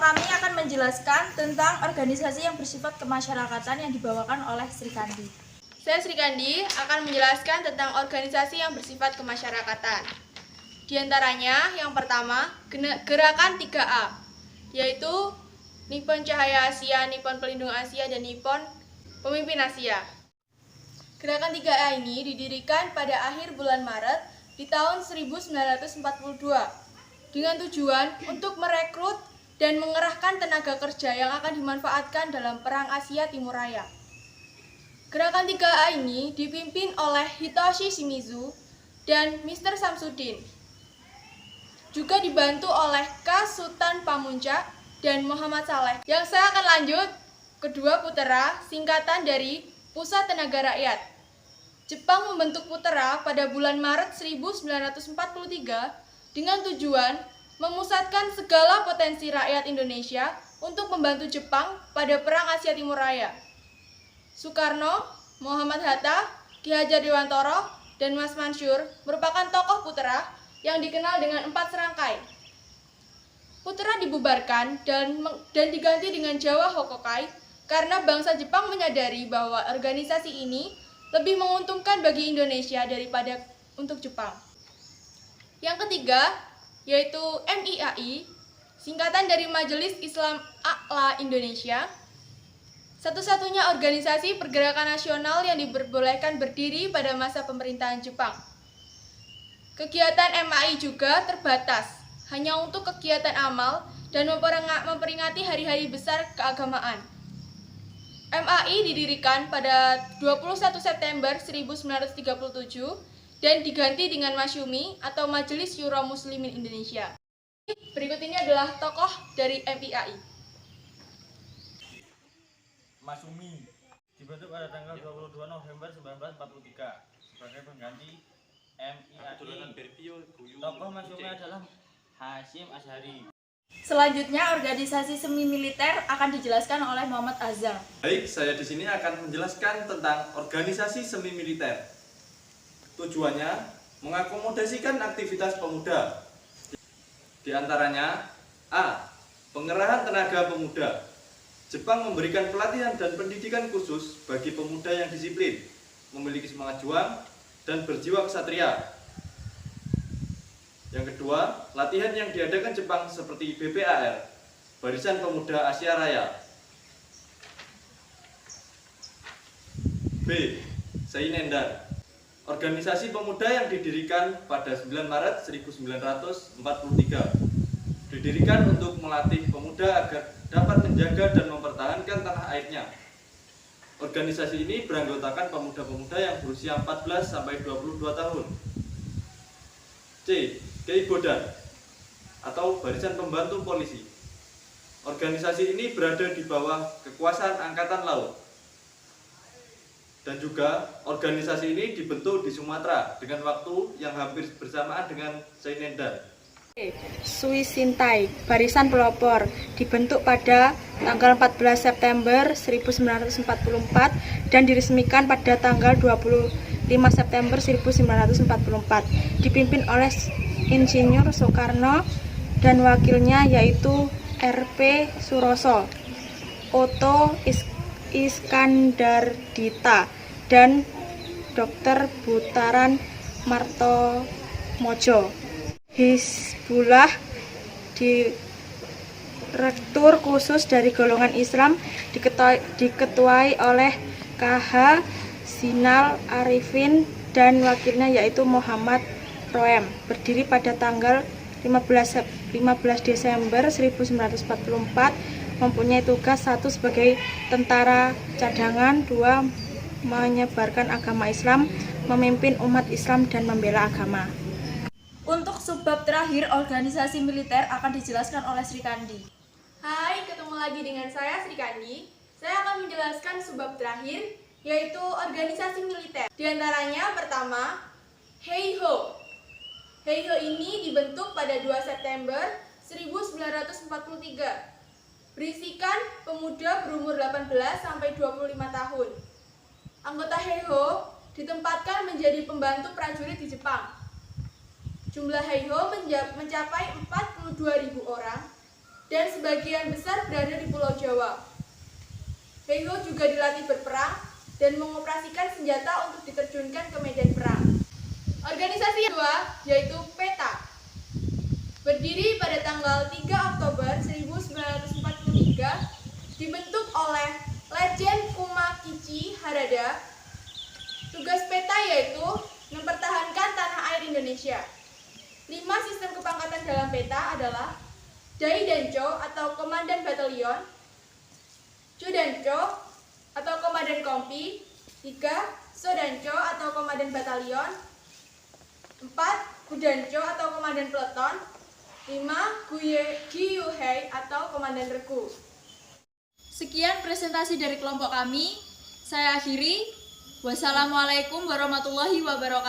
kami akan menjelaskan tentang organisasi yang bersifat kemasyarakatan yang dibawakan oleh Sri Kandi. Saya Sri Kandi akan menjelaskan tentang organisasi yang bersifat kemasyarakatan. Di antaranya, yang pertama, Gerakan 3A, yaitu Nippon Cahaya Asia, Nippon Pelindung Asia, dan Nippon Pemimpin Asia. Gerakan 3A ini didirikan pada akhir bulan Maret di tahun 1942 dengan tujuan untuk merekrut dan mengerahkan tenaga kerja yang akan dimanfaatkan dalam Perang Asia Timur Raya. Gerakan 3A ini dipimpin oleh Hitoshi Shimizu dan Mr. Samsudin. Juga dibantu oleh K. Sultan Pamuntjak dan Muhammad Saleh. Yang saya akan lanjut, kedua Putera, singkatan dari Pusat Tenaga Rakyat. Jepang membentuk Putera pada bulan Maret 1943 dengan tujuan memusatkan segala potensi rakyat Indonesia untuk membantu Jepang pada Perang Asia Timur Raya. Soekarno, Muhammad Hatta, Ki Hajar Dewantoro, dan Mas Mansur merupakan tokoh Putera yang dikenal dengan 4 serangkai. Putera dibubarkan dan diganti dengan Jawa Hokokai karena bangsa Jepang menyadari bahwa organisasi ini lebih menguntungkan bagi Indonesia daripada untuk Jepang. Yang ketiga, yaitu MIAI, singkatan dari Majelis Islam A'la Indonesia, satu-satunya organisasi pergerakan nasional yang diperbolehkan berdiri pada masa pemerintahan Jepang. Kegiatan MAI juga terbatas, hanya untuk kegiatan amal dan memperingati hari-hari besar keagamaan. MAI didirikan pada 21 September 1937 dan diganti dengan Masyumi atau Majelis Syuro Muslimin Indonesia. Berikut ini adalah tokoh dari MIAI. Masyumi dibentuk pada tanggal 22 November 1943 sebagai pengganti MIAI. Tokoh Masyumi adalah Hasyim Asy'ari. Selanjutnya, organisasi semi militer akan dijelaskan oleh Muhammad Azhar. Baik, saya di sini akan menjelaskan tentang organisasi semi militer. Tujuannya mengakomodasikan aktivitas pemuda. Di antaranya A. Pengerahan tenaga pemuda. Jepang memberikan pelatihan dan pendidikan khusus bagi pemuda yang disiplin, memiliki semangat juang, dan berjiwa ksatria. Yang kedua, latihan yang diadakan Jepang seperti BPAR, Barisan Pemuda Asia Raya. B. Seinendar, organisasi pemuda yang didirikan pada 9 Maret 1943. Didirikan untuk melatih pemuda agar dapat menjaga dan mempertahankan tanah airnya. Organisasi ini beranggotakan pemuda-pemuda yang berusia 14-22 tahun. C. Keibodan atau Barisan Pembantu Polisi. Organisasi ini berada di bawah kekuasaan Angkatan Laut. Dan juga organisasi ini dibentuk di Sumatera dengan waktu yang hampir bersamaan dengan Seinendar. Suisintai, Barisan Pelopor, dibentuk pada tanggal 14 September 1944 dan diresmikan pada tanggal 25 September 1944. Dipimpin oleh Insinyur Soekarno dan wakilnya yaitu R.P. Suroso, Otto Iskandardita, dan Dr. Butaran Martomojo. Hizbullah direktur khusus dari golongan Islam diketuai oleh KH Zinal Arifin dan wakilnya yaitu Muhammad Roem, berdiri pada tanggal 15 Desember 1944, mempunyai tugas 1 sebagai tentara cadangan, 2 menyebarkan agama Islam, memimpin umat Islam dan membela agama. Untuk subbab terakhir, organisasi militer akan dijelaskan oleh Sri Kandi. Hai, ketemu lagi dengan saya Sri Kandi. Saya akan menjelaskan subbab terakhir, yaitu organisasi militer. Di antaranya pertama, Heiho. Heiho ini dibentuk pada 2 September 1943. Berisikan pemuda berumur 18 sampai 25 tahun. Anggota Heiho ditempatkan menjadi pembantu prajurit di Jepang. Jumlah Heiho mencapai 42.000 orang dan sebagian besar berada di Pulau Jawa. Heiho juga dilatih berperang dan mengoperasikan senjata untuk diterjunkan ke medan perang. Organisasi kedua yaitu PETA. Berdiri pada tanggal 3 Oktober 1943, dibentuk oleh Letjen Kumakichi Harada. Tugas PETA yaitu mempertahankan tanah air Indonesia. 5 sistem kepangkatan dalam PETA adalah Daidancho atau Komandan Batalion, Chudancho atau Komandan Kompi, 3. Sodancho atau Komandan Batalion, 4. Gudancho atau Komandan Peleton, 5. Gyuhei atau Komandan Regu. Sekian presentasi dari kelompok kami. Saya akhiri. Wassalamualaikum warahmatullahi wabarakatuh.